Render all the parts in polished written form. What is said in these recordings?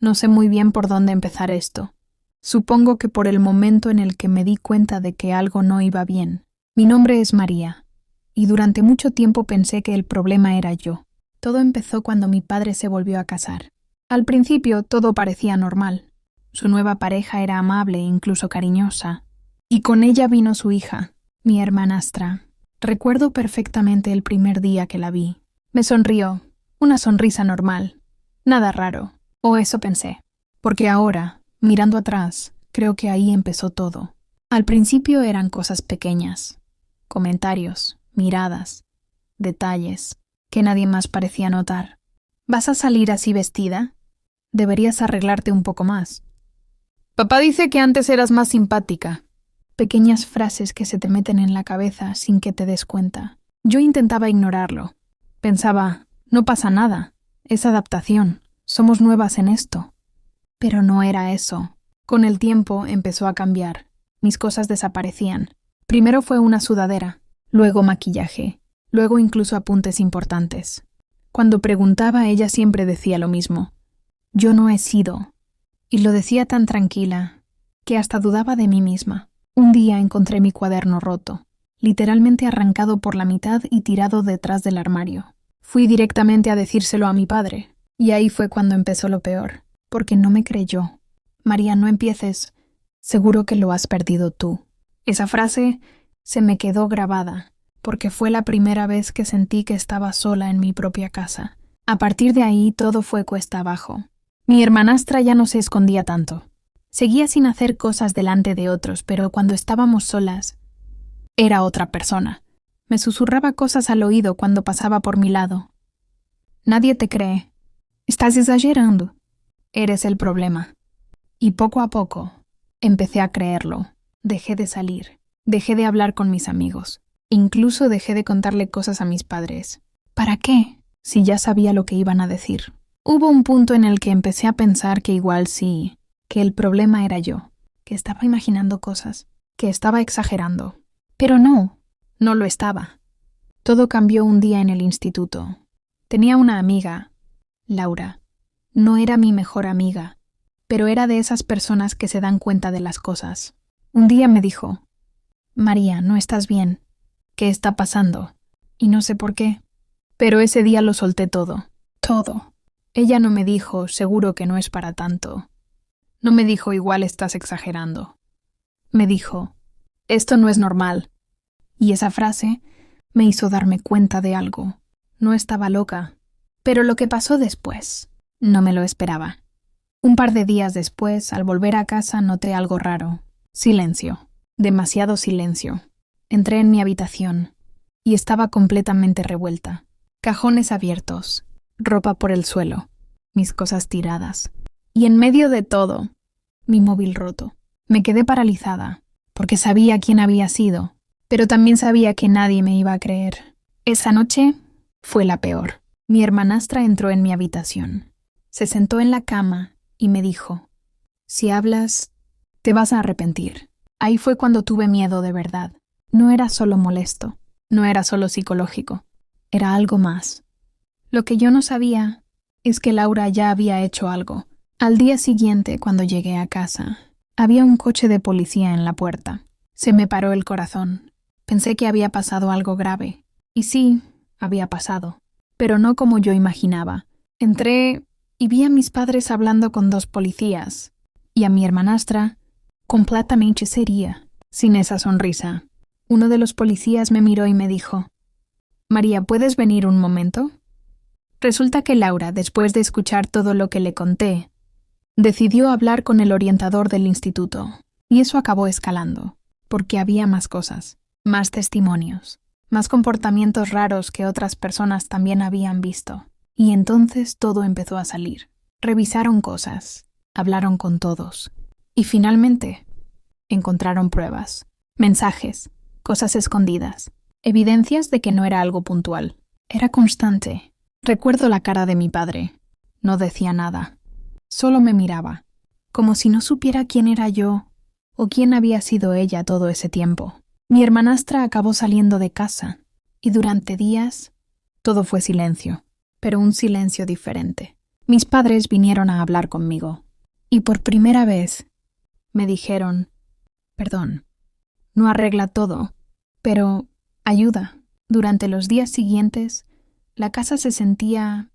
No sé muy bien por dónde empezar esto. Supongo que por el momento en el que me di cuenta de que algo no iba bien. Mi nombre es María, y durante mucho tiempo pensé que el problema era yo. Todo empezó cuando mi padre se volvió a casar. Al principio todo parecía normal. Su nueva pareja era amable e incluso cariñosa. Y con ella vino su hija, mi hermanastra. Recuerdo perfectamente el primer día que la vi. Me sonrió, una sonrisa normal. Nada raro, o eso pensé. Porque ahora, mirando atrás, creo que ahí empezó todo. Al principio eran cosas pequeñas. Comentarios, miradas, detalles, que nadie más parecía notar. ¿Vas a salir así vestida? Deberías arreglarte un poco más. Papá dice que antes eras más simpática. Pequeñas frases que se te meten en la cabeza sin que te des cuenta. Yo intentaba ignorarlo. Pensaba, no pasa nada, es adaptación, somos nuevas en esto. Pero no era eso. Con el tiempo empezó a cambiar. Mis cosas desaparecían. Primero fue una sudadera, luego maquillaje, luego incluso apuntes importantes. Cuando preguntaba, ella siempre decía lo mismo. Yo no he sido. Y lo decía tan tranquila, que hasta dudaba de mí misma. Un día encontré mi cuaderno roto, literalmente arrancado por la mitad y tirado detrás del armario. Fui directamente a decírselo a mi padre, y ahí fue cuando empezó lo peor, porque no me creyó. María, no empieces, seguro que lo has perdido tú. Esa frase se me quedó grabada, porque fue la primera vez que sentí que estaba sola en mi propia casa. A partir de ahí todo fue cuesta abajo. Mi hermanastra ya no se escondía tanto. Seguía sin hacer cosas delante de otros, pero cuando estábamos solas, era otra persona. Me susurraba cosas al oído cuando pasaba por mi lado. Nadie te cree. Estás exagerando. Eres el problema. Y poco a poco, empecé a creerlo. Dejé de salir. Dejé de hablar con mis amigos. Incluso dejé de contarle cosas a mis padres. ¿Para qué? Si ya sabía lo que iban a decir. Hubo un punto en el que empecé a pensar que igual sí, que el problema era yo, que estaba imaginando cosas, que estaba exagerando. Pero no, no lo estaba. Todo cambió un día en el instituto. Tenía una amiga, Laura. No era mi mejor amiga, pero era de esas personas que se dan cuenta de las cosas. Un día me dijo, María, no estás bien. ¿Qué está pasando? Y no sé por qué. Pero ese día lo solté todo. Todo. Ella no me dijo, seguro que no es para tanto. No me dijo, igual estás exagerando. Me dijo, esto no es normal. Y esa frase me hizo darme cuenta de algo. No estaba loca. Pero lo que pasó después, no me lo esperaba. Un par de días después, al volver a casa, noté algo raro. Silencio. Demasiado silencio. Entré en mi habitación y estaba completamente revuelta. Cajones abiertos, ropa por el suelo, mis cosas tiradas. Y en medio de todo, mi móvil roto. Me quedé paralizada, porque sabía quién había sido, pero también sabía que nadie me iba a creer. Esa noche fue la peor. Mi hermanastra entró en mi habitación. Se sentó en la cama y me dijo, si hablas, te vas a arrepentir. Ahí fue cuando tuve miedo de verdad. No era solo molesto, no era solo psicológico, era algo más. Lo que yo no sabía es que Laura ya había hecho algo. Al día siguiente, cuando llegué a casa, había un coche de policía en la puerta. Se me paró el corazón. Pensé que había pasado algo grave. Y sí, había pasado, pero no como yo imaginaba. Entré y vi a mis padres hablando con 2 policías, y a mi hermanastra completamente seria, sin esa sonrisa. Uno de los policías me miró y me dijo, María, ¿puedes venir un momento? Resulta que Laura, después de escuchar todo lo que le conté, decidió hablar con el orientador del instituto, y eso acabó escalando, porque había más cosas, más testimonios, más comportamientos raros que otras personas también habían visto. Y entonces todo empezó a salir. Revisaron cosas, hablaron con todos, y finalmente encontraron pruebas, mensajes, cosas escondidas, evidencias de que no era algo puntual. Era constante. Recuerdo la cara de mi padre. No decía nada. Solo me miraba, como si no supiera quién era yo o quién había sido ella todo ese tiempo. Mi hermanastra acabó saliendo de casa, y durante días todo fue silencio, pero un silencio diferente. Mis padres vinieron a hablar conmigo. Y por primera vez me dijeron, perdón, no arregla todo, pero ayuda. Durante los días siguientes, la casa se sentía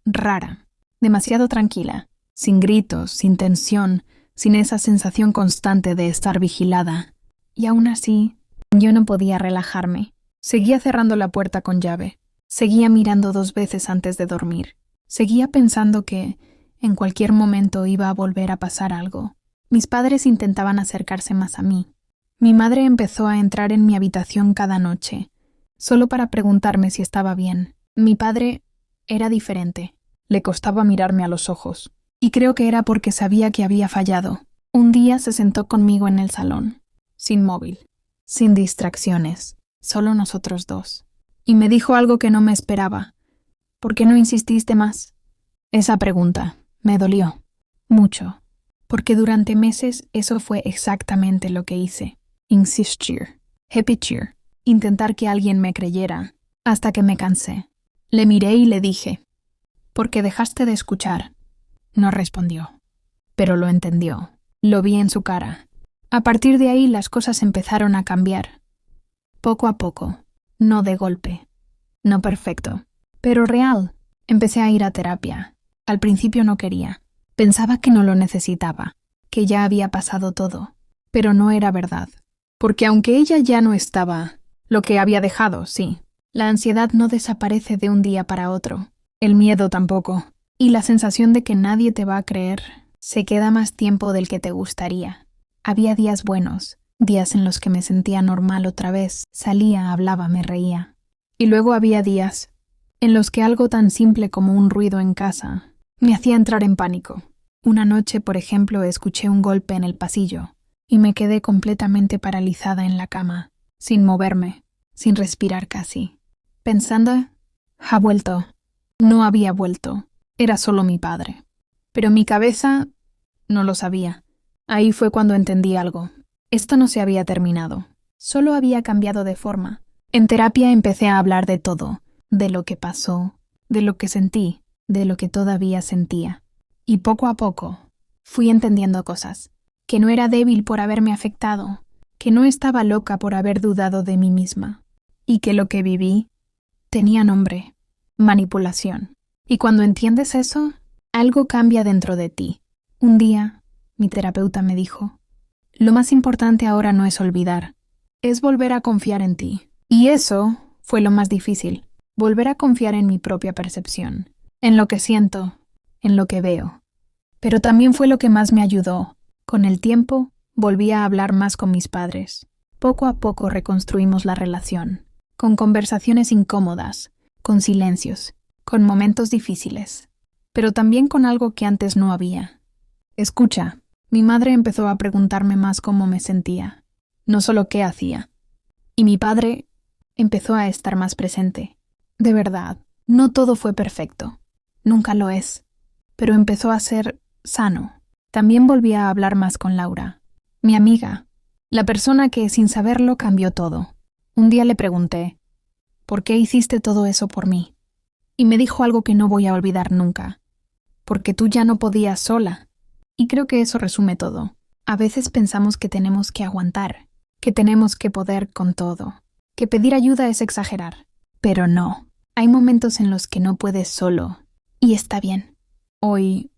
rara, demasiado tranquila, sin gritos, sin tensión, sin esa sensación constante de estar vigilada. Y aún así, yo no podía relajarme. Seguía cerrando la puerta con llave. Seguía mirando 2 veces antes de dormir. Seguía pensando que en cualquier momento iba a volver a pasar algo. Mis padres intentaban acercarse más a mí. Mi madre empezó a entrar en mi habitación cada noche, solo para preguntarme si estaba bien. Mi padre era diferente. Le costaba mirarme a los ojos. Y creo que era porque sabía que había fallado. Un día se sentó conmigo en el salón, sin móvil, sin distracciones, solo nosotros 2. Y me dijo algo que no me esperaba. ¿Por qué no insististe más? Esa pregunta me dolió mucho, porque durante meses eso fue exactamente lo que hice. Insistir, repetir, intentar que alguien me creyera, hasta que me cansé. Le miré y le dije, ¿por qué dejaste de escuchar? No respondió, pero lo entendió. Lo vi en su cara. A partir de ahí las cosas empezaron a cambiar. Poco a poco, no de golpe, no perfecto, pero real. Empecé a ir a terapia. Al principio no quería. Pensaba que no lo necesitaba, que ya había pasado todo. Pero no era verdad. Porque aunque ella ya no estaba, lo que había dejado, sí, la ansiedad no desaparece de un día para otro. El miedo tampoco. Y la sensación de que nadie te va a creer se queda más tiempo del que te gustaría. Había días buenos, días en los que me sentía normal otra vez. Salía, hablaba, me reía. Y luego había días en los que algo tan simple como un ruido en casa me hacía entrar en pánico. Una noche, por ejemplo, escuché un golpe en el pasillo y me quedé completamente paralizada en la cama, sin moverme, sin respirar casi, pensando, ha vuelto. No había vuelto. Era solo mi padre. Pero mi cabeza no lo sabía. Ahí fue cuando entendí algo. Esto no se había terminado. Solo había cambiado de forma. En terapia empecé a hablar de todo. De lo que pasó, de lo que sentí, de lo que todavía sentía. Y poco a poco fui entendiendo cosas. Que no era débil por haberme afectado. Que no estaba loca por haber dudado de mí misma. Y que lo que viví tenía nombre. Manipulación. Y cuando entiendes eso, algo cambia dentro de ti. Un día, mi terapeuta me dijo, lo más importante ahora no es olvidar, es volver a confiar en ti. Y eso fue lo más difícil, volver a confiar en mi propia percepción, en lo que siento, en lo que veo. Pero también fue lo que más me ayudó. Con el tiempo, volví a hablar más con mis padres. Poco a poco reconstruimos la relación, con conversaciones incómodas, con silencios, con momentos difíciles, pero también con algo que antes no había. Escucha, mi madre empezó a preguntarme más cómo me sentía, no solo qué hacía. Y mi padre empezó a estar más presente. De verdad, no todo fue perfecto, nunca lo es, pero empezó a ser sano. También volví a hablar más con Laura, mi amiga, la persona que sin saberlo cambió todo. Un día le pregunté, ¿por qué hiciste todo eso por mí? Y me dijo algo que no voy a olvidar nunca. Porque tú ya no podías sola. Y creo que eso resume todo. A veces pensamos que tenemos que aguantar, que tenemos que poder con todo, que pedir ayuda es exagerar. Pero no. Hay momentos en los que no puedes solo. Y está bien. Hoy,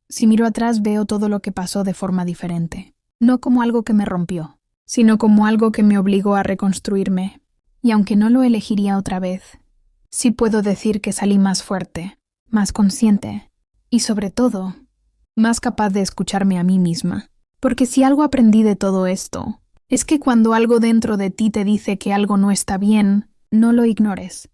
si miro atrás, veo todo lo que pasó de forma diferente. No como algo que me rompió, sino como algo que me obligó a reconstruirme. Y aunque no lo elegiría otra vez, sí puedo decir que salí más fuerte, más consciente y, sobre todo, más capaz de escucharme a mí misma. Porque si algo aprendí de todo esto, es que cuando algo dentro de ti te dice que algo no está bien, no lo ignores.